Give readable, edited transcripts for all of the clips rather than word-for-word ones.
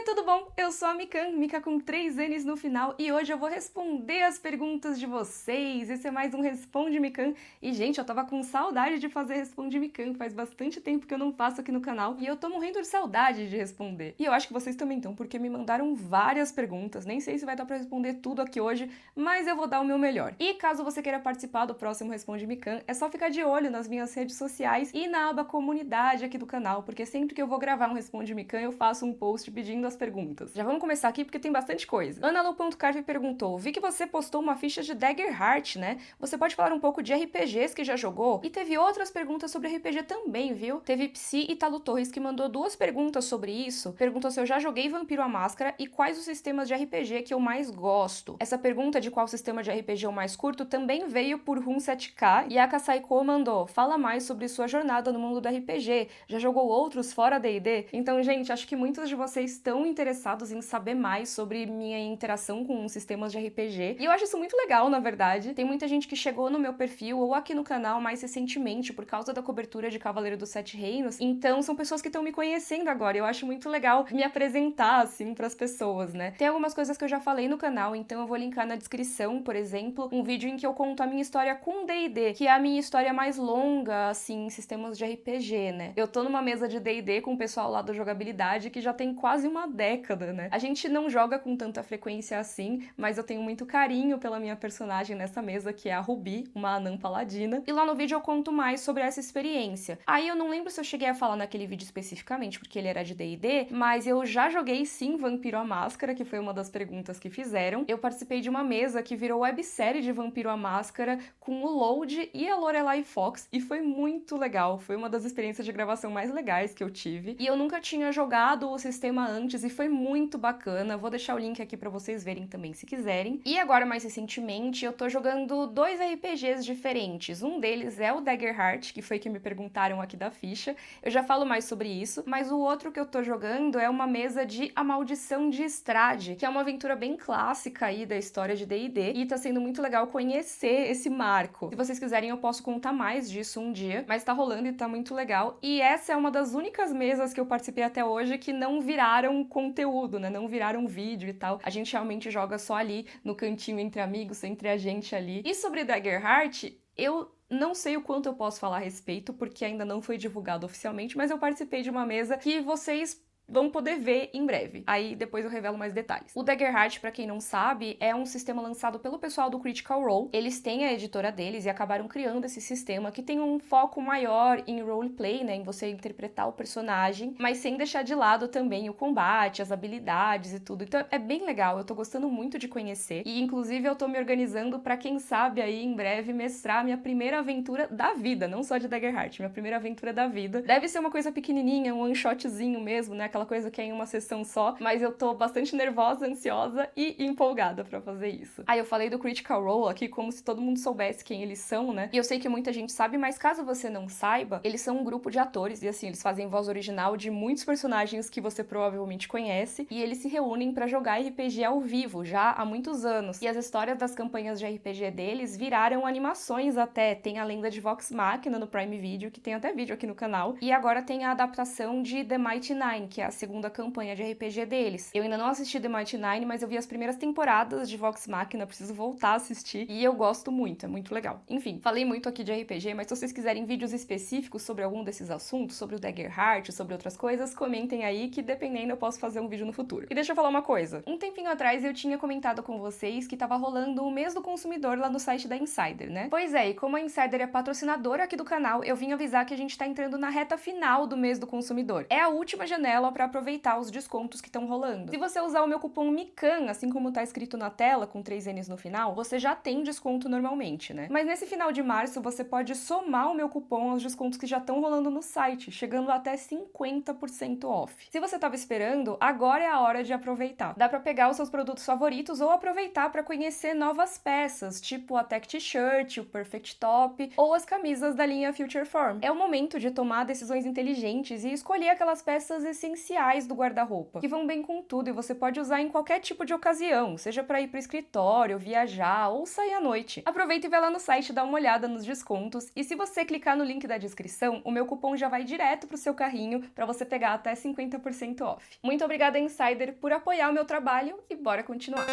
tudo bom? Eu sou a Mikan, Mika com 3 N's no final, e hoje eu vou responder as perguntas de vocês. Esse é mais um Responde Mikan. E, gente, eu tava com saudade de fazer Responde Mikan, faz bastante tempo que eu não faço aqui no canal, e eu tô morrendo de saudade de responder. E eu acho que vocês também estão, porque me mandaram várias perguntas, nem sei se vai dar pra responder tudo aqui hoje, mas eu vou dar o meu melhor. E caso você queira participar do próximo Responde Mikan, é só ficar de olho nas minhas redes sociais e na aba comunidade aqui do canal, porque sempre que eu vou gravar um Responde Mikan, eu faço um post pedindo as perguntas. Já vamos começar aqui porque tem bastante coisa. Analu.carve perguntou: vi que você postou uma ficha de Daggerheart, né? Você pode falar um pouco de RPGs que já jogou? E teve outras perguntas sobre RPG também, viu? Teve Psi e Talo Torres que mandou 2 perguntas sobre isso. Perguntou se eu já joguei Vampiro à Máscara e quais os sistemas de RPG que eu mais gosto. Essa pergunta de qual sistema de RPG eu mais curto também veio por Rum7k, e a Kasaiko mandou: fala mais sobre sua jornada no mundo do RPG. Já jogou outros fora D&D? Então, gente, acho que muitos de vocês estão interessados em saber mais sobre minha interação com sistemas de RPG. E eu acho isso muito legal, na verdade. Tem muita gente que chegou no meu perfil ou aqui no canal mais recentemente por causa da cobertura de Cavaleiro dos Sete Reinos. Então, são pessoas que estão me conhecendo agora. Eu acho muito legal me apresentar, assim, pras pessoas, né? Tem algumas coisas que eu já falei no canal, então eu vou linkar na descrição, por exemplo, um vídeo em que eu conto a minha história com D&D, que é a minha história mais longa, assim, em sistemas de RPG, né? Eu tô numa mesa de D&D com o pessoal lá da jogabilidade que já tem quase uma década, né? A gente não joga com tanta frequência assim, mas eu tenho muito carinho pela minha personagem nessa mesa, que é a Ruby, uma anã paladina. E lá no vídeo eu conto mais sobre essa experiência. Aí eu não lembro se eu cheguei a falar naquele vídeo especificamente, porque ele era de D&D, mas eu já joguei sim Vampiro à Máscara, que foi uma das perguntas que fizeram. Eu participei de uma mesa que virou websérie de Vampiro à Máscara com o Load e a Lorelai Fox, e foi muito legal. Foi uma das experiências de gravação mais legais que eu tive. E eu nunca tinha jogado o sistema antes e foi muito bacana. Vou deixar o link aqui pra vocês verem também se quiserem. E agora, mais recentemente, eu tô jogando 2 RPGs diferentes. Um deles é o Daggerheart, que foi que me perguntaram aqui da ficha. Eu já falo mais sobre isso, mas o outro que eu tô jogando é uma mesa de A Maldição de Estrade, que é uma aventura bem clássica aí da história de D&D, e tá sendo muito legal conhecer esse marco. Se vocês quiserem, eu posso contar mais disso um dia, mas tá rolando e tá muito legal. E essa é uma das únicas mesas que eu participei até hoje que não viraram conteúdo, né? Não viraram vídeo e tal. A gente realmente joga só ali no cantinho entre amigos, entre a gente ali. E sobre Daggerheart, eu não sei o quanto eu posso falar a respeito, porque ainda não foi divulgado oficialmente, mas eu participei de uma mesa que vocês vão poder ver em breve. Aí depois eu revelo mais detalhes. O Daggerheart, pra quem não sabe, é um sistema lançado pelo pessoal do Critical Role. Eles têm a editora deles e acabaram criando esse sistema que tem um foco maior em roleplay, né, em você interpretar o personagem, mas sem deixar de lado também o combate, as habilidades e tudo. Então é bem legal, eu tô gostando muito de conhecer. E inclusive eu tô me organizando pra, quem sabe, aí em breve mestrar minha primeira aventura da vida, não só de Daggerheart, minha primeira aventura da vida. Deve ser uma coisa pequenininha, um one shotzinho mesmo, né, aquela coisa que é em uma sessão só, mas eu tô bastante nervosa, ansiosa e empolgada pra fazer isso. Aí eu falei do Critical Role aqui como se todo mundo soubesse quem eles são, né? E eu sei que muita gente sabe, mas caso você não saiba, eles são um grupo de atores e assim, eles fazem voz original de muitos personagens que você provavelmente conhece, e eles se reúnem pra jogar RPG ao vivo já há muitos anos. E as histórias das campanhas de RPG deles viraram animações até. Tem a lenda de Vox Machina no Prime Video, que tem até vídeo aqui no canal, e agora tem a adaptação de The Mighty Nine, que é a segunda campanha de RPG deles. Eu ainda não assisti The Mighty Nine, mas eu vi as primeiras temporadas de Vox Machina, preciso voltar a assistir, e eu gosto muito, é muito legal. Enfim, falei muito aqui de RPG, mas se vocês quiserem vídeos específicos sobre algum desses assuntos, sobre o Daggerheart, sobre outras coisas, comentem aí que, dependendo, eu posso fazer um vídeo no futuro. E deixa eu falar uma coisa. Um tempinho atrás eu tinha comentado com vocês que tava rolando o mês do consumidor lá no site da Insider, né? Pois é, e como a Insider é patrocinadora aqui do canal, eu vim avisar que a gente tá entrando na reta final do mês do consumidor. É a última janela pra aproveitar os descontos que estão rolando. Se você usar o meu cupom MIKAN, assim como tá escrito na tela, com 3 N's no final, você já tem desconto normalmente, né? Mas nesse final de março, você pode somar o meu cupom aos descontos que já estão rolando no site, chegando até 50% off. Se você tava esperando, agora é a hora de aproveitar. Dá pra pegar os seus produtos favoritos ou aproveitar pra conhecer novas peças, tipo a Tech T-shirt, o Perfect Top ou as camisas da linha Future Form. É o momento de tomar decisões inteligentes e escolher aquelas peças essenciais essenciais do guarda-roupa, que vão bem com tudo e você pode usar em qualquer tipo de ocasião, seja para ir pro escritório, viajar ou sair à noite. Aproveita e vai lá no site dar uma olhada nos descontos e se você clicar no link da descrição, o meu cupom já vai direto pro seu carrinho para você pegar até 50% off. Muito obrigada, Insider, por apoiar o meu trabalho e bora continuar.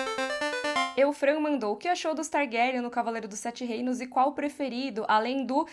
Eufran mandou: o que achou dos Targaryen no Cavaleiro dos Sete Reinos e qual o preferido, além do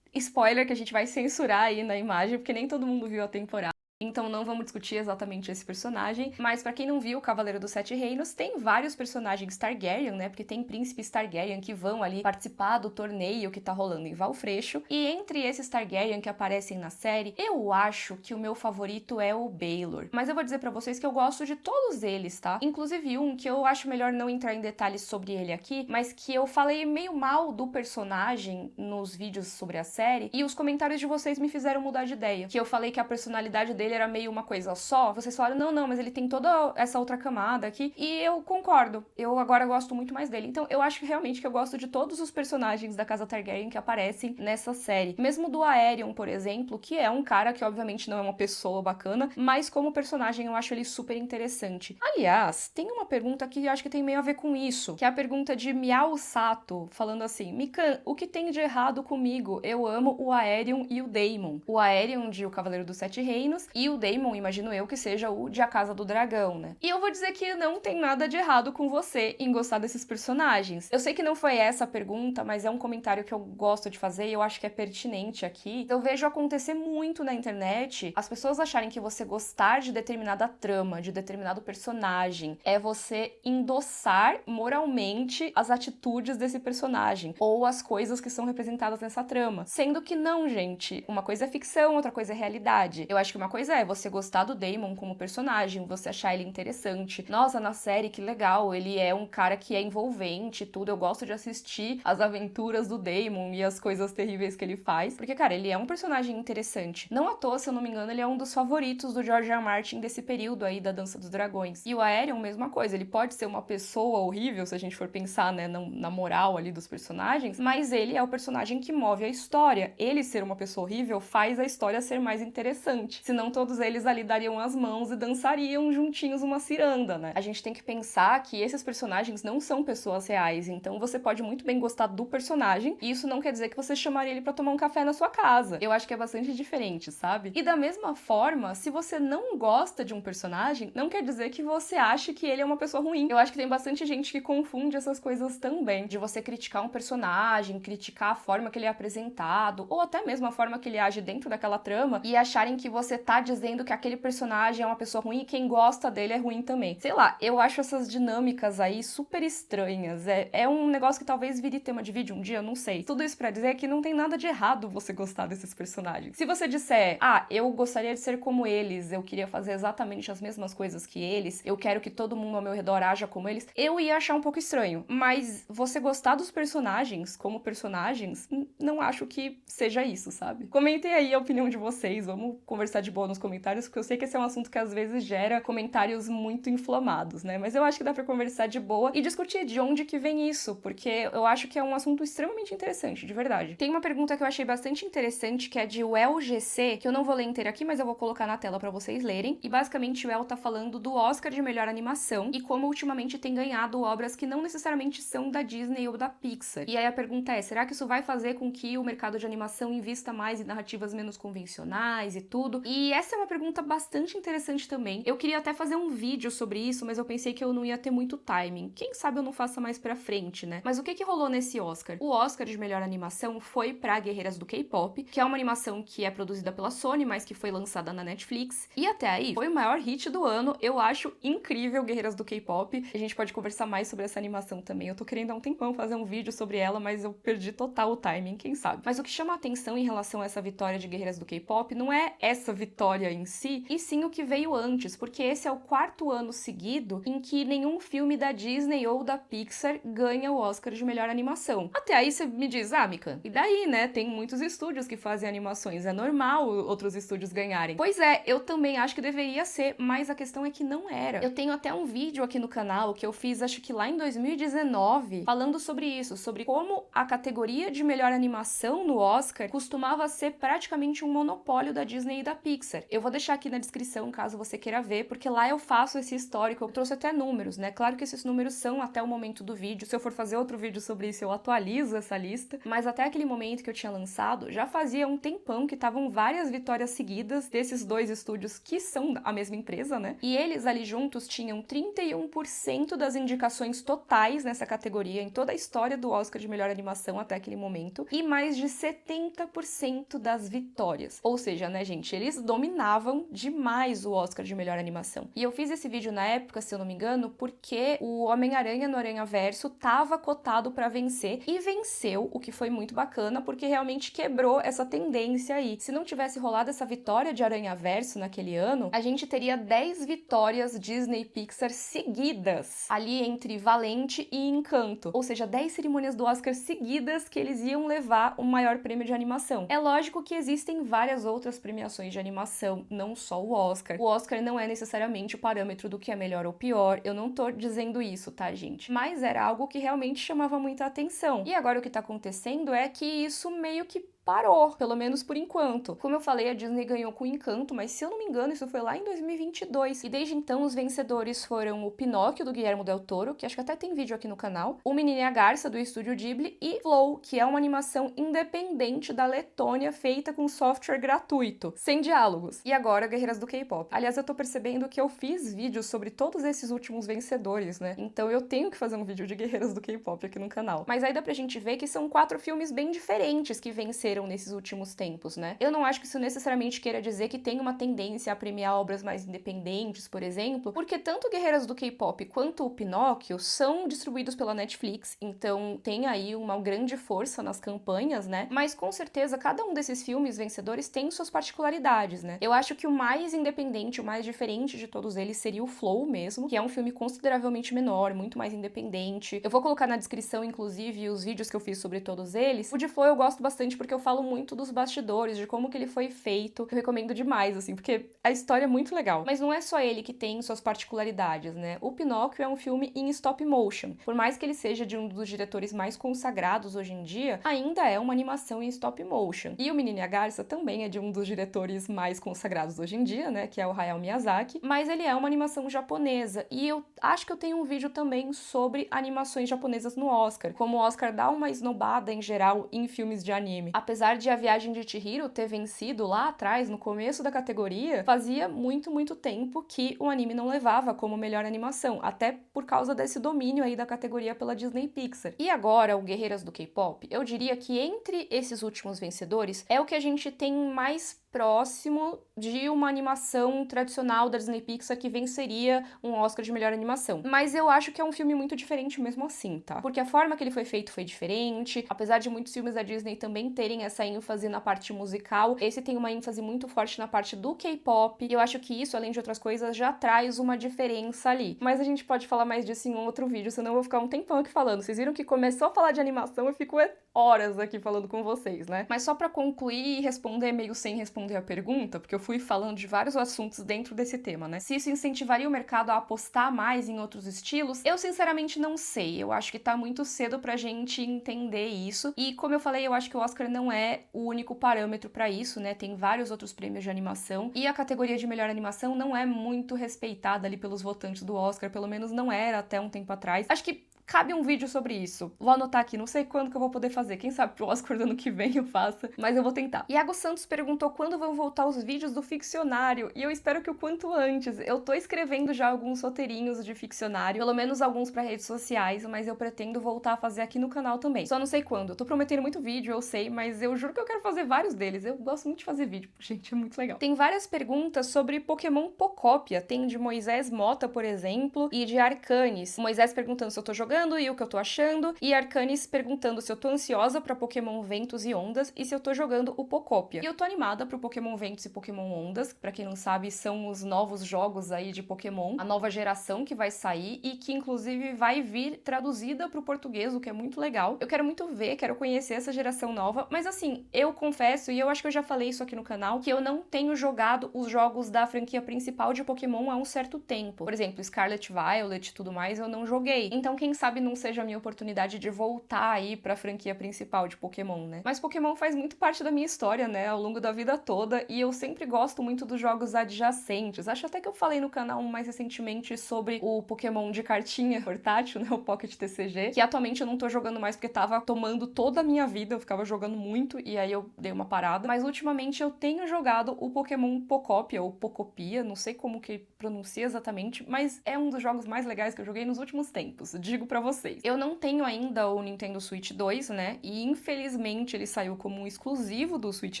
spoiler que a gente vai censurar aí na imagem, porque nem todo mundo viu a temporada. Então não vamos discutir exatamente esse personagem, mas pra quem não viu, o Cavaleiro dos Sete Reinos tem vários personagens Targaryen, né? Porque tem príncipes Targaryen que vão ali participar do torneio que tá rolando em Valfreixo. E entre esses Targaryen que aparecem na série, eu acho que o meu favorito é o Baelor. Mas eu vou dizer pra vocês que eu gosto de todos eles, tá? Inclusive um que eu acho melhor não entrar em detalhes sobre ele aqui, mas que eu falei meio mal do personagem nos vídeos sobre a série, e os comentários de vocês me fizeram mudar de ideia. Que eu falei que a personalidade dele era meio uma coisa só, vocês falaram, não, mas ele tem toda essa outra camada aqui, e eu concordo, eu agora gosto muito mais dele. Então eu acho que realmente que eu gosto de todos os personagens da casa Targaryen que aparecem nessa série. Mesmo do Aerion, por exemplo, que é um cara que obviamente não é uma pessoa bacana, mas como personagem eu acho ele super interessante. Aliás, tem uma pergunta que eu acho que tem meio a ver com isso, que é a pergunta de Miao Sato, falando assim: Mikan, o que tem de errado comigo? Eu amo o Aerion e o Daemon. O Aerion de O Cavaleiro dos Sete Reinos e o Daemon, imagino eu, que seja o de A Casa do Dragão, né? E eu vou dizer que não tem nada de errado com você em gostar desses personagens. Eu sei que não foi essa a pergunta, mas é um comentário que eu gosto de fazer e eu acho que é pertinente aqui. Eu vejo acontecer muito na internet as pessoas acharem que você gostar de determinada trama, de determinado personagem, é você endossar moralmente as atitudes desse personagem ou as coisas que são representadas nessa trama. Sendo que não, gente. Uma coisa é ficção, outra coisa é realidade. Eu acho que uma coisa é você gostar do Daemon como personagem, você achar ele interessante. Nossa, na série, que legal, ele é um cara que é envolvente e tudo. Eu gosto de assistir as aventuras do Daemon e as coisas terríveis que ele faz. Porque, cara, ele é um personagem interessante. Não à toa, se eu não me engano, ele é um dos favoritos do George R. R. Martin desse período aí da Dança dos Dragões. E o Aerion, mesma coisa. Ele pode ser uma pessoa horrível, se a gente for pensar, né, na moral ali dos personagens, mas ele é o personagem que move a história. Ele ser uma pessoa horrível faz a história ser mais interessante. Senão todos eles ali dariam as mãos e dançariam juntinhos uma ciranda, né? A gente tem que pensar que esses personagens não são pessoas reais, então você pode muito bem gostar do personagem, e isso não quer dizer que você chamaria ele pra tomar um café na sua casa. Eu acho que é bastante diferente, sabe? E da mesma forma, se você não gosta de um personagem, não quer dizer que você ache que ele é uma pessoa ruim. Eu acho que tem bastante gente que confunde essas coisas também, de você criticar um personagem, criticar a forma que ele é apresentado, ou até mesmo a forma que ele age dentro daquela trama, e acharem que você tá dizendo que aquele personagem é uma pessoa ruim e quem gosta dele é ruim também. Sei lá, eu acho essas dinâmicas aí super estranhas. É um negócio que talvez vire tema de vídeo um dia, eu não sei. Tudo isso pra dizer que não tem nada de errado você gostar desses personagens. Se você disser, eu gostaria de ser como eles, eu queria fazer exatamente as mesmas coisas que eles, eu quero que todo mundo ao meu redor haja como eles, eu ia achar um pouco estranho. Mas você gostar dos personagens como personagens, não acho que seja isso, sabe? Comentem aí a opinião de vocês, vamos conversar de boa nos comentários, porque eu sei que esse é um assunto que às vezes gera comentários muito inflamados, né? Mas eu acho que dá pra conversar de boa e discutir de onde que vem isso, porque eu acho que é um assunto extremamente interessante, de verdade. Tem uma pergunta que eu achei bastante interessante, que é de UelGC, que eu não vou ler inteira aqui, mas eu vou colocar na tela pra vocês lerem. E basicamente o El tá falando do Oscar de melhor animação e como ultimamente tem ganhado obras que não necessariamente são da Disney ou da Pixar. E aí a pergunta é, será que isso vai fazer com que o mercado de animação invista mais em narrativas menos convencionais e tudo? E essa é uma pergunta bastante interessante também. Eu queria até fazer um vídeo sobre isso, mas eu pensei que eu não ia ter muito timing. Quem sabe eu não faça mais pra frente, né? Mas o que rolou nesse Oscar? O Oscar de melhor animação foi pra Guerreiras do K-Pop, que é uma animação que é produzida pela Sony, mas que foi lançada na Netflix. E até aí, foi o maior hit do ano. Eu acho incrível Guerreiras do K-Pop. A gente pode conversar mais sobre essa animação também. Eu tô querendo há um tempão fazer um vídeo sobre ela, mas eu perdi total o timing, quem sabe? Mas o que chama a atenção em relação a essa vitória de Guerreiras do K-Pop não é essa vitória em si, e sim o que veio antes, porque esse é o 4º ano seguido em que nenhum filme da Disney ou da Pixar ganha o Oscar de melhor animação. Até aí você me diz, Mika, e daí, né? Tem muitos estúdios que fazem animações, é normal outros estúdios ganharem. Pois é, eu também acho que deveria ser, mas a questão é que não era. Eu tenho até um vídeo aqui no canal que eu fiz, acho que lá em 2019, falando sobre isso, sobre como a categoria de melhor animação no Oscar costumava ser praticamente um monopólio da Disney e da Pixar. Pixar. Eu vou deixar aqui na descrição caso você queira ver, porque lá eu faço esse histórico, eu trouxe até números, né? Claro que esses números são até o momento do vídeo, se eu for fazer outro vídeo sobre isso eu atualizo essa lista, mas até aquele momento que eu tinha lançado, já fazia um tempão que estavam várias vitórias seguidas desses dois estúdios que são a mesma empresa, né? E eles ali juntos tinham 31% das indicações totais nessa categoria em toda a história do Oscar de melhor animação até aquele momento, e mais de 70% das vitórias. Ou seja, né, gente, eles dominavam demais o Oscar de melhor animação. E eu fiz esse vídeo na época, se eu não me engano, porque o Homem-Aranha no Aranhaverso tava cotado pra vencer e venceu, o que foi muito bacana, porque realmente quebrou essa tendência aí. Se não tivesse rolado essa vitória de Aranhaverso naquele ano, a gente teria 10 vitórias Disney Pixar seguidas, ali entre Valente e Encanto. Ou seja, 10 cerimônias do Oscar seguidas que eles iam levar o maior prêmio de animação. É lógico que existem várias outras premiações de animação, não só o Oscar. O Oscar não é necessariamente o parâmetro do que é melhor ou pior, eu não tô dizendo isso, tá, gente? Mas era algo que realmente chamava muita atenção. E agora o que tá acontecendo é que isso meio que parou, pelo menos por enquanto. Como eu falei, a Disney ganhou com Encanto, mas se eu não me engano, isso foi lá em 2022. E desde então, os vencedores foram o Pinóquio, do Guillermo del Toro, que acho que até tem vídeo aqui no canal, o Menininha Garça, do Estúdio Ghibli, e Flow, que é uma animação independente da Letônia, feita com software gratuito, sem diálogos. E agora, Guerreiras do K-pop. Aliás, eu tô percebendo que eu fiz vídeos sobre todos esses últimos vencedores, né? Então eu tenho que fazer um vídeo de Guerreiras do K-pop aqui no canal. Mas aí dá pra gente ver que são 4 filmes bem diferentes que venceram nesses últimos tempos, né? Eu não acho que isso necessariamente queira dizer que tem uma tendência a premiar obras mais independentes, por exemplo, porque tanto Guerreiras do K-pop quanto o Pinóquio são distribuídos pela Netflix, então tem aí uma grande força nas campanhas, né? Mas com certeza cada um desses filmes vencedores tem suas particularidades, né? Eu acho que o mais independente, o mais diferente de todos eles seria o Flow mesmo, que é um filme consideravelmente menor, muito mais independente. Eu vou colocar na descrição, inclusive, os vídeos que eu fiz sobre todos eles. O de Flow eu gosto bastante porque eu falo muito dos bastidores, de como que ele foi feito. Eu recomendo demais, assim, porque a história é muito legal. Mas não é só ele que tem suas particularidades, né? O Pinóquio é um filme em stop motion. Por mais que ele seja de um dos diretores mais consagrados hoje em dia, ainda é uma animação em stop motion. E o Menino e a Garça também é de um dos diretores mais consagrados hoje em dia, né? Que é o Hayao Miyazaki. Mas ele é uma animação japonesa. E eu acho que eu tenho um vídeo também sobre animações japonesas no Oscar. Como o Oscar dá uma esnobada em geral em filmes de anime. Apesar de A Viagem de Chihiro ter vencido lá atrás, no começo da categoria, fazia muito tempo que o anime não levava como melhor animação, até por causa desse domínio aí da categoria pela Disney Pixar. E agora, o Guerreiras do K-pop, eu diria que entre esses últimos vencedores, é o que a gente tem mais próximo de uma animação tradicional da Disney Pixar que venceria um Oscar de melhor animação. Mas eu acho que é um filme muito diferente mesmo assim, tá? Porque a forma que ele foi feito foi diferente, apesar de muitos filmes da Disney também terem essa ênfase na parte musical, esse tem uma ênfase muito forte na parte do K-pop, e eu acho que isso, além de outras coisas, já traz uma diferença ali. Mas a gente pode falar mais disso em outro vídeo, senão eu vou ficar um tempão aqui falando. Vocês viram que começou a falar de animação, eu fico horas aqui falando com vocês, né? Mas só pra concluir e responder meio sem responder a pergunta, porque eu fui falando de vários assuntos dentro desse tema, né? Se isso incentivaria o mercado a apostar mais em outros estilos, eu sinceramente não sei. Eu acho que tá muito cedo pra gente entender isso. E como eu falei, eu acho que o Oscar não é o único parâmetro pra isso, né? Tem vários outros prêmios de animação. E a categoria de melhor animação não é muito respeitada ali pelos votantes do Oscar, pelo menos não era até um tempo atrás. Acho que cabe um vídeo sobre isso. Vou anotar aqui, não sei quando que eu vou poder fazer. Quem sabe pro Oscar do ano que vem eu faça, mas eu vou tentar. Iago Santos perguntou quando vão voltar os vídeos do Ficcionário, e eu espero que o quanto antes. Eu tô escrevendo já alguns roteirinhos de Ficcionário, pelo menos alguns pra redes sociais, mas eu pretendo voltar a fazer aqui no canal também. Só não sei quando. Eu tô prometendo muito vídeo, eu sei, mas eu juro que eu quero fazer vários deles. Eu gosto muito de fazer vídeo, gente, é muito legal. Tem várias perguntas sobre Pokémon Pocópia. Tem de Moisés Mota, por exemplo, e de Arcanes. Moisés perguntando se eu tô jogando e o que eu tô achando, e Arcanes perguntando se eu tô ansiosa pra Pokémon Ventos e Ondas e se eu tô jogando o Pocópia. E eu tô animada pro Pokémon Ventos e Pokémon Ondas, pra quem não sabe, são os novos jogos aí de Pokémon, a nova geração que vai sair e que inclusive vai vir traduzida pro português, o que é muito legal. Eu quero muito ver, quero conhecer essa geração nova, mas assim, eu confesso, e eu acho que eu já falei isso aqui no canal, que eu não tenho jogado os jogos da franquia principal de Pokémon há um certo tempo. Por exemplo, Scarlet Violet e tudo mais, eu não joguei. Então, quem sabe não seja a minha oportunidade de voltar aí pra franquia principal de Pokémon, né? Mas Pokémon faz muito parte da minha história, né, ao longo da vida toda, e eu sempre gosto muito dos jogos adjacentes. Acho até que eu falei no canal mais recentemente sobre o Pokémon de cartinha portátil, né, o Pocket TCG, que atualmente eu não tô jogando mais porque tava tomando toda a minha vida, eu ficava jogando muito e aí eu dei uma parada. Mas ultimamente eu tenho jogado o Pokémon Pocopia, ou Pocopia, não sei como que pronuncia exatamente, mas é um dos jogos mais legais que eu joguei nos últimos tempos, digo pra vocês. Eu não tenho ainda o Nintendo Switch 2, né, e infelizmente ele saiu como um exclusivo do Switch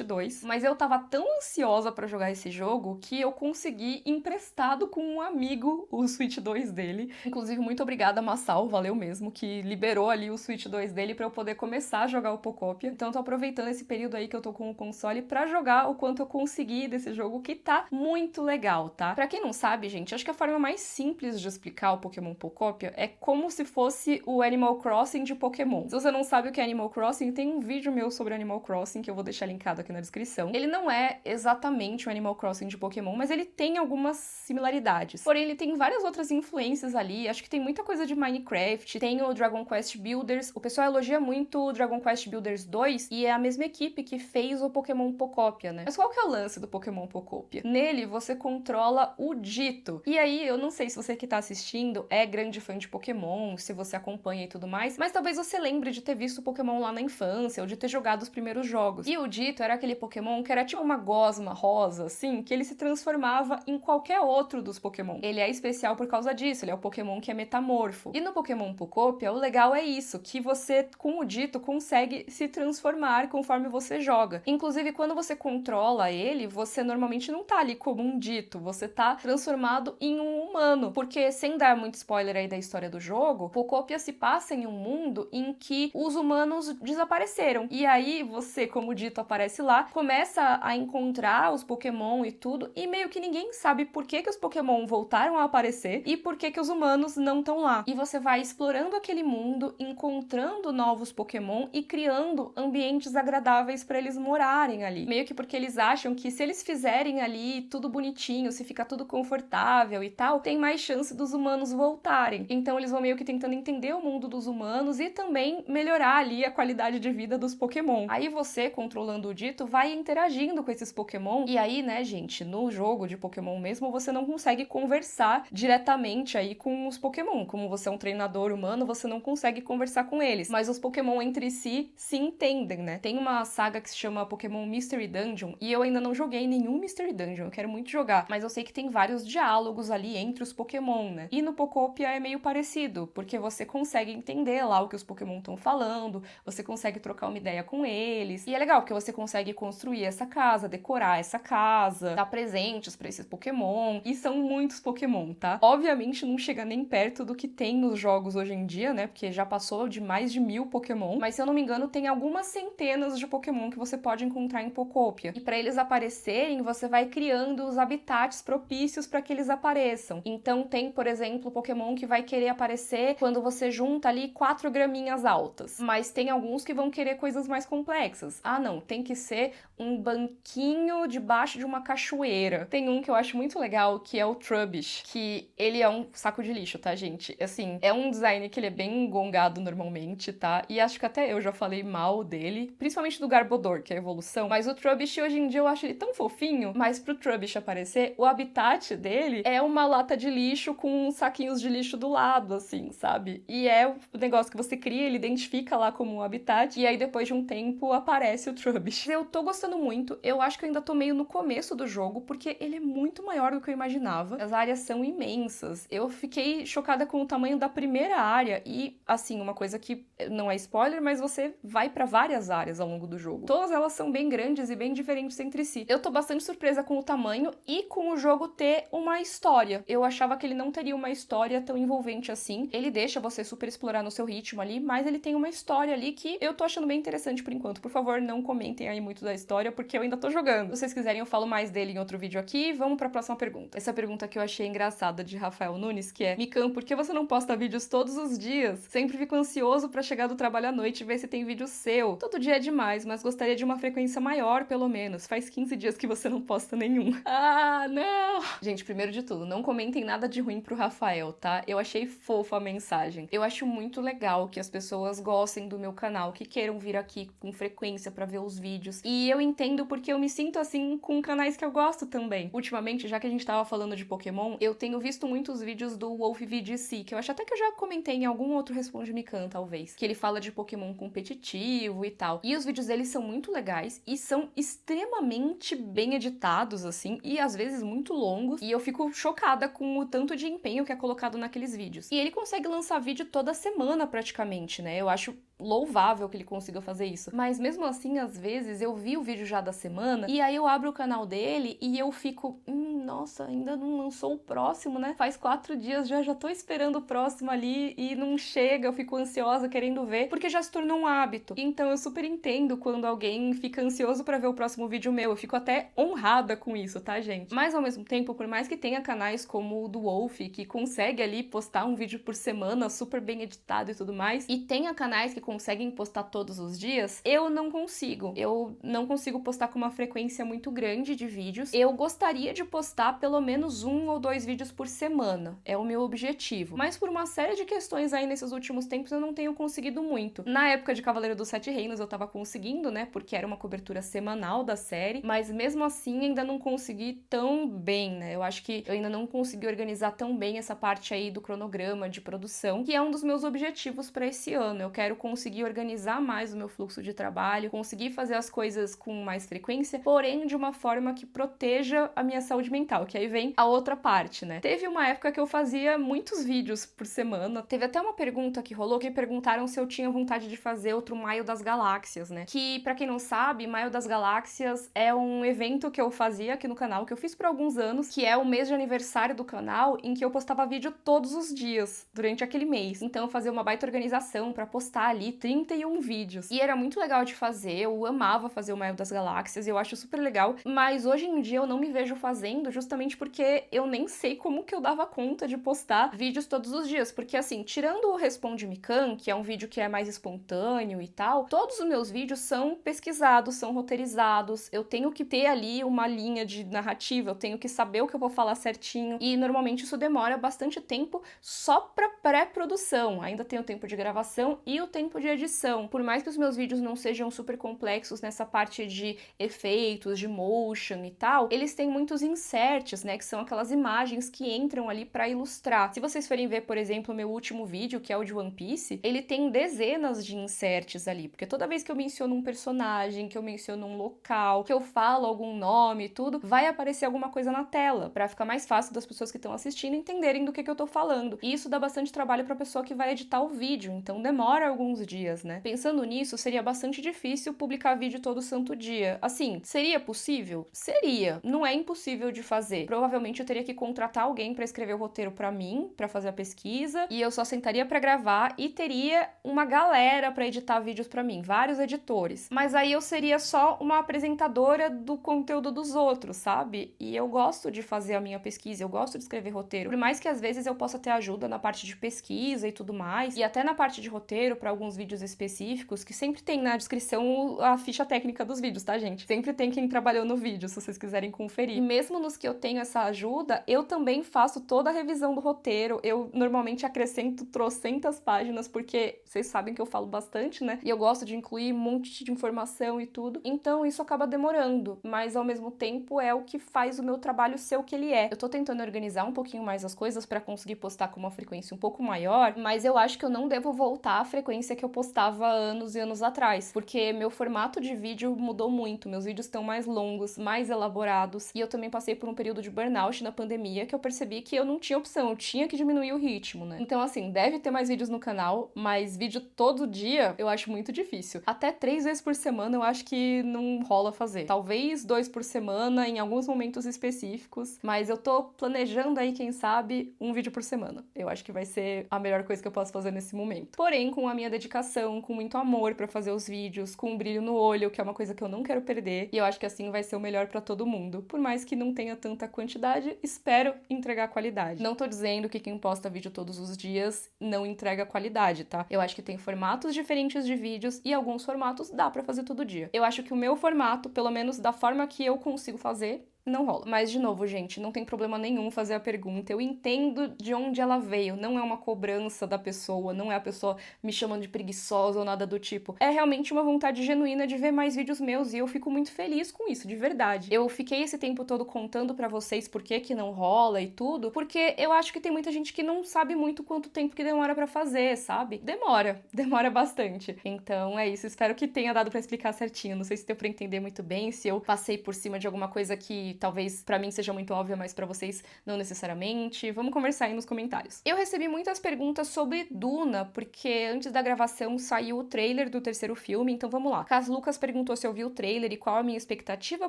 2, mas eu tava tão ansiosa pra jogar esse jogo que eu consegui emprestado com um amigo o Switch 2 dele. Inclusive, muito obrigada, Massal, valeu mesmo, que liberou ali o Switch 2 dele pra eu poder começar a jogar o Pocopia. Então, tô aproveitando esse período aí que eu tô com o console pra jogar o quanto eu consegui desse jogo, que tá muito legal, tá? Pra quem não sabe, gente, acho que a forma mais simples de explicar o Pokémon Pocopia é como se fosse o Animal Crossing de Pokémon. Se você não sabe o que é Animal Crossing, tem um vídeo meu sobre Animal Crossing que eu vou deixar linkado aqui na descrição. Ele não é exatamente o Animal Crossing de Pokémon, mas ele tem algumas similaridades. Porém, ele tem várias outras influências ali, acho que tem muita coisa de Minecraft, tem o Dragon Quest Builders, o pessoal elogia muito o Dragon Quest Builders 2 e é a mesma equipe que fez o Pokémon Pocopia, né? Mas qual que é o lance do Pokémon Pocopia? Nele, você controla o Ditto. E aí, eu não sei se você que tá assistindo é grande fã de Pokémon, se você acompanha e tudo mais, mas talvez você lembre de ter visto o Pokémon lá na infância, ou de ter jogado os primeiros jogos. E o Ditto era aquele Pokémon que era tipo uma gosma rosa, assim, que ele se transformava em qualquer outro dos Pokémon. Ele é especial por causa disso, ele é o Pokémon que é metamorfo. E no Pokémon Pocopia, o legal é isso, que você, com o Ditto, consegue se transformar conforme você joga. Inclusive, quando você controla ele, você normalmente não tá ali como um Ditto, você tá transformado em um humano. Porque, sem dar muito spoiler aí da história do jogo, Pocopia se passa em um mundo em que os humanos desapareceram. E aí, você, como Ditto, aparece lá, começa a encontrar os Pokémon e tudo, e meio que ninguém sabe por que os Pokémon voltaram a aparecer e por que os humanos não estão lá. E você vai explorando aquele mundo, encontrando novos Pokémon e criando ambientes agradáveis para eles morarem ali. Meio que porque eles acham que se eles fizerem ali tudo bonitinho, se ficar tudo confortável e tal, tem mais chance dos humanos voltarem. Então eles vão meio que tentando entender o mundo dos humanos e também melhorar ali a qualidade de vida dos Pokémon. Aí você, controlando o Ditto, vai interagindo com esses Pokémon. E aí, né, gente, no jogo de Pokémon mesmo, você não consegue conversar diretamente aí com os Pokémon. Como você é um treinador humano, você não consegue conversar com eles. Mas os Pokémon entre si se entendem, né? Tem uma saga que se chama Pokémon Mystery Dungeon, e eu ainda não joguei nenhum Mystery Dungeon, eu quero muito jogar. Mas eu sei que tem vários diálogos ali entre os Pokémon, né? E no Pocopia é meio parecido, porque você consegue entender lá o que os Pokémon estão falando, você consegue trocar uma ideia com eles. E é legal, porque você consegue construir essa casa, decorar essa casa, dar presentes pra esses Pokémon. E são muitos Pokémon, tá? Obviamente não chega nem perto do que tem nos jogos hoje em dia, né? Porque já passou de mais de 1000 Pokémon. Mas se eu não me engano, tem algumas centenas de Pokémon que você pode encontrar em Pocopia. E pra eles aparecerem, você vai criando os habitats propícios para que eles apareçam. Então tem, por exemplo, Pokémon que vai querer aparecer quando você junta ali 4 graminhas altas. Mas tem alguns que vão querer coisas mais complexas. Ah, não, tem que ser um banquinho debaixo de uma cachoeira. Tem um que eu acho muito legal, que é o Trubbish, que ele é um saco de lixo, tá, gente? Assim, é um design que ele é bem gongado normalmente, tá? E acho que até eu já falei mal dele, principalmente do Garbodor, que é a evolução, mas o Trubbish hoje em dia eu acho ele tão fofinho, mas pro Trubbish aparecer, o habitat dele é uma lata de lixo com uns saquinhos de lixo do lado, assim, sabe? E é o negócio que você cria, ele identifica lá como um habitat, e aí depois de um tempo aparece o Trubbish. Eu tô gostando muito, eu acho que eu ainda tô meio no começo do jogo, porque ele é muito maior do que eu imaginava. As áreas são imensas. Eu fiquei chocada com o tamanho da primeira área e, assim, uma coisa que não é spoiler, mas você vai pra várias áreas ao longo do jogo. Todas elas são bem grandes e bem diferentes entre si. Eu tô bastante surpresa com o tamanho e com o jogo ter uma história. Eu achava que ele não teria uma história tão envolvente assim. Ele deixa você super explorar no seu ritmo ali, mas ele tem uma história ali que eu tô achando bem interessante por enquanto. Por favor, não comentem aí muito da história, porque eu ainda tô jogando. Se vocês quiserem, eu falo mais dele em outro vídeo aqui. Vamos pra próxima pergunta. Essa pergunta que eu achei engraçada de Rafael Nunes, que é: Mikan, por que você não posta vídeos todos os dias? Sempre fico ansioso pra chegar do trabalho à noite e ver se tem vídeo seu. Todo dia é demais, mas gostaria de uma frequência maior, pelo menos. Faz 15 dias que você não posta nenhum. Ah, não! Gente, primeiro de tudo, não comentem nada de ruim pro Rafael, tá? Eu achei fofa a mensagem mensagem. Eu acho muito legal que as pessoas gostem do meu canal, que queiram vir aqui com frequência pra ver os vídeos. E eu entendo porque eu me sinto assim com canais que eu gosto também. Ultimamente, já que a gente tava falando de Pokémon, eu tenho visto muitos vídeos do WolfVDC, que eu acho até que eu já comentei em algum outro Responde Mikan, talvez. Que ele fala de Pokémon competitivo e tal. E os vídeos dele são muito legais e são extremamente bem editados, assim, e às vezes muito longos. E eu fico chocada com o tanto de empenho que é colocado naqueles vídeos. E ele consegue lançar vídeo toda semana, praticamente, né? Eu acho louvável que ele consiga fazer isso. Mas mesmo assim, às vezes, eu vi o vídeo já da semana e aí eu abro o canal dele e eu fico, nossa, ainda não lançou o próximo, né? Faz 4 dias já tô esperando o próximo ali e não chega, eu fico ansiosa querendo ver, porque já se tornou um hábito. Então eu super entendo quando alguém fica ansioso pra ver o próximo vídeo meu. Eu fico até honrada com isso, tá, gente? Mas ao mesmo tempo, por mais que tenha canais como o do Wolf, que consegue ali postar um vídeo por semana, super bem editado e tudo mais, e tenha canais que conseguem postar todos os dias, eu não consigo. Eu não consigo postar com uma frequência muito grande de vídeos. Eu gostaria de postar pelo menos 1 ou 2 vídeos por semana. É o meu objetivo. Mas por uma série de questões aí nesses últimos tempos eu não tenho conseguido muito. Na época de Cavaleiro dos Sete Reinos eu tava conseguindo, né? Porque era uma cobertura semanal da série. Mas mesmo assim ainda não consegui tão bem, né? Eu acho que eu ainda não consegui organizar tão bem essa parte aí do cronograma de produção, que é um dos meus objetivos para esse ano. Eu quero conseguir organizar mais o meu fluxo de trabalho, conseguir fazer as coisas com mais frequência, porém de uma forma que proteja a minha saúde mental, que aí vem a outra parte, né? Teve uma época que eu fazia muitos vídeos por semana. Teve até uma pergunta que rolou, que perguntaram se eu tinha vontade de fazer outro Maio das Galáxias, né? Que, pra quem não sabe, Maio das Galáxias é um evento que eu fazia aqui no canal, que eu fiz por alguns anos, que é o mês de aniversário do canal, em que eu postava vídeo todos os dias, durante aquele mês. Então eu fazia uma baita organização pra postar ali 31 vídeos. E era muito legal de fazer, eu amava fazer o Maio das Galáxias, eu acho super legal, mas hoje em dia eu não me vejo fazendo justamente porque eu nem sei como que eu dava conta de postar vídeos todos os dias, porque assim, tirando o Responde Mikan, que é um vídeo que é mais espontâneo e tal, todos os meus vídeos são pesquisados, são roteirizados, eu tenho que ter ali uma linha de narrativa, eu tenho que saber o que eu vou falar certinho, e normalmente isso demora bastante tempo só pra pré-produção, ainda tem o tempo de gravação e o tempo de edição. Por mais que os meus vídeos não sejam super complexos nessa parte de efeitos, de motion e tal, eles têm muitos inserts, né, que são aquelas imagens que entram ali pra ilustrar. Se vocês forem ver, por exemplo, o meu último vídeo, que é o de One Piece, ele tem dezenas de inserts ali, porque toda vez que eu menciono um personagem, que eu menciono um local, que eu falo algum nome e tudo, vai aparecer alguma coisa na tela, pra ficar mais fácil das pessoas que estão assistindo entenderem do que eu tô falando. E isso dá bastante trabalho pra pessoa que vai editar o vídeo, então demora alguns dias, né? Pensando nisso, seria bastante difícil publicar vídeo todo santo dia. Assim, seria possível? Seria. Não é impossível de fazer. Provavelmente eu teria que contratar alguém pra escrever o roteiro pra mim, pra fazer a pesquisa, e eu só sentaria pra gravar e teria uma galera pra editar vídeos pra mim, vários editores. Mas aí eu seria só uma apresentadora do conteúdo dos outros, sabe? E eu gosto de fazer a minha pesquisa, eu gosto de escrever roteiro. Por mais que às vezes eu possa ter ajuda na parte de pesquisa e tudo mais, e até na parte de roteiro pra alguns vídeos específicos, que sempre tem na descrição a ficha técnica dos vídeos, tá, gente? Sempre tem quem trabalhou no vídeo, se vocês quiserem conferir. E mesmo nos que eu tenho essa ajuda, eu também faço toda a revisão do roteiro. Eu normalmente acrescento trocentas páginas, porque vocês sabem que eu falo bastante, né? E eu gosto de incluir um monte de informação e tudo. Então isso acaba demorando, mas ao mesmo tempo é o que faz o meu trabalho ser o que ele é. Eu tô tentando organizar um pouquinho mais as coisas pra conseguir postar com uma frequência um pouco maior, mas eu acho que eu não devo voltar à frequência que eu postava anos e anos atrás, porque meu formato de vídeo mudou muito, meus vídeos estão mais longos, mais elaborados, e eu também passei por um período de burnout na pandemia que eu percebi que eu não tinha opção, eu tinha que diminuir o ritmo, né? Então assim, deve ter mais vídeos no canal, mas vídeo todo dia eu acho muito difícil. Até 3 vezes por semana eu acho que não rola fazer. Talvez 2 por semana em alguns momentos específicos, mas eu tô planejando aí, quem sabe, um vídeo por semana. Eu acho que vai ser a melhor coisa que eu posso fazer nesse momento. Porém, com a minha dedicação, com muito amor pra fazer os vídeos, com um brilho no olho, que é uma coisa que eu não quero perder, e eu acho que assim vai ser o melhor pra todo mundo. Por mais que não tenha tanta quantidade, espero entregar qualidade. Não tô dizendo que quem posta vídeo todos os dias não entrega qualidade, tá? Eu acho que tem formatos diferentes de vídeos e alguns formatos dá pra fazer todo dia. Eu acho que o meu formato, pelo menos da forma que eu consigo fazer, não rola. Mas, de novo, gente, não tem problema nenhum fazer a pergunta. Eu entendo de onde ela veio. Não é uma cobrança da pessoa, não é a pessoa me chamando de preguiçosa ou nada do tipo. É realmente uma vontade genuína de ver mais vídeos meus e eu fico muito feliz com isso, de verdade. Eu fiquei esse tempo todo contando pra vocês por que não rola e tudo, porque eu acho que tem muita gente que não sabe muito quanto tempo que demora pra fazer, sabe? Demora bastante. Então é isso, espero que tenha dado pra explicar certinho. Não sei se deu pra entender muito bem, se eu passei por cima de alguma coisa que talvez pra mim seja muito óbvia, mas pra vocês não necessariamente. Vamos conversar aí nos comentários. Eu recebi muitas perguntas sobre Duna, porque antes da gravação saiu o trailer do terceiro filme, então vamos lá. Cas Lucas perguntou se eu vi o trailer e qual a minha expectativa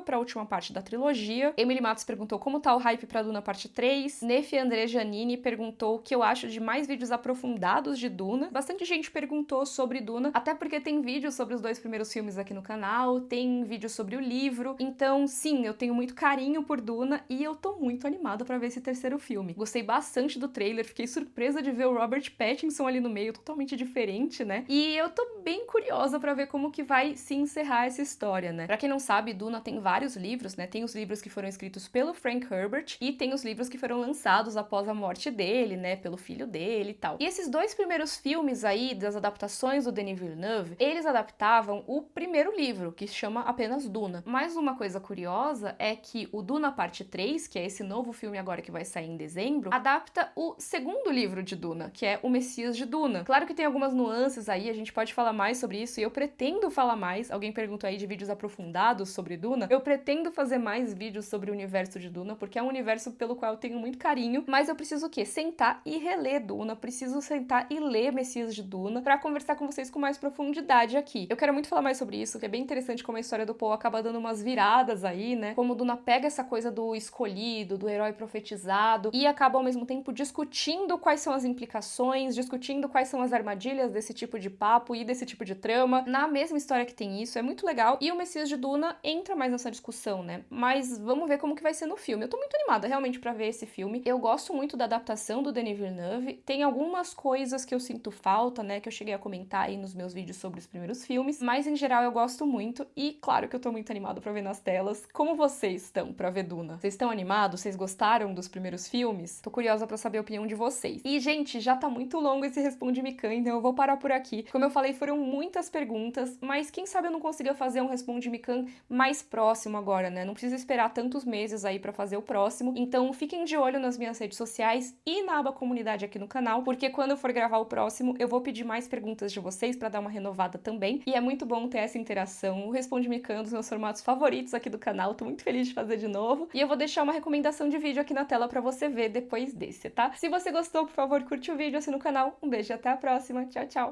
pra última parte da trilogia. Emily Matos perguntou como tá o hype pra Duna parte 3. Nefi André Giannini perguntou o que eu acho de mais vídeos aprofundados de Duna. Bastante gente perguntou sobre Duna, até porque tem vídeos sobre os 2 primeiros filmes aqui no canal, tem vídeo sobre o livro. Então, sim, eu tenho muito carinho por Duna e eu tô muito animada pra ver esse terceiro filme. Gostei bastante do trailer, fiquei surpresa de ver o Robert Pattinson ali no meio, totalmente diferente, né? E eu tô bem curiosa pra ver como que vai se encerrar essa história, né? Pra quem não sabe, Duna tem vários livros, né? Tem os livros que foram escritos pelo Frank Herbert e tem os livros que foram lançados após a morte dele, né? Pelo filho dele e tal. E esses 2 primeiros filmes aí, das adaptações do Denis Villeneuve, eles adaptavam o primeiro livro, que se chama apenas Duna. Mas uma coisa curiosa é que o Duna Parte 3, que é esse novo filme agora que vai sair em dezembro, adapta o segundo livro de Duna, que é O Messias de Duna. Claro que tem algumas nuances aí, a gente pode falar mais sobre isso e eu pretendo falar mais. Alguém perguntou aí de vídeos aprofundados sobre Duna. Eu pretendo fazer mais vídeos sobre o universo de Duna, porque é um universo pelo qual eu tenho muito carinho, mas eu preciso o quê? Sentar e reler Duna, preciso sentar e ler Messias de Duna pra conversar com vocês com mais profundidade aqui. Eu quero muito falar mais sobre isso, que é bem interessante como a história do Paul acaba dando umas viradas aí, né? Como Duna pega essa coisa do escolhido, do herói profetizado e acaba ao mesmo tempo discutindo quais são as implicações, discutindo quais são as armadilhas desse tipo de papo e desse tipo de trama na mesma história que tem isso. É muito legal. E o Messias de Duna entra mais nessa discussão, né? Mas vamos ver como que vai ser no filme. Eu tô muito animada realmente pra ver esse filme. Eu gosto muito da adaptação do Denis Villeneuve. Tem algumas coisas que eu sinto falta, né? Que eu cheguei a comentar aí nos meus vídeos sobre os primeiros filmes. Mas em geral eu gosto muito. E claro que eu tô muito animada pra ver nas telas. Como vocês estão pra ver Duna? Vocês estão animados? Vocês gostaram dos primeiros filmes? Tô curiosa pra saber a opinião de vocês. E, gente, já tá muito longo esse Responde Mikan, então eu vou parar por aqui. Como eu falei, foram muitas perguntas, mas quem sabe eu não consiga fazer um Responde Mikan mais próximo agora, né? Não precisa esperar tantos meses aí pra fazer o próximo. Então, fiquem de olho nas minhas redes sociais e na aba comunidade aqui no canal, porque quando eu for gravar o próximo, eu vou pedir mais perguntas de vocês pra dar uma renovada também. E é muito bom ter essa interação. O Responde Mikan é um dos meus formatos favoritos aqui do canal. Tô muito feliz de fazer de novo. E eu vou deixar uma recomendação de vídeo aqui na tela pra você ver depois desse, tá? Se você gostou, por favor, curte o vídeo, assina o canal. Um beijo e até a próxima. Tchau, tchau!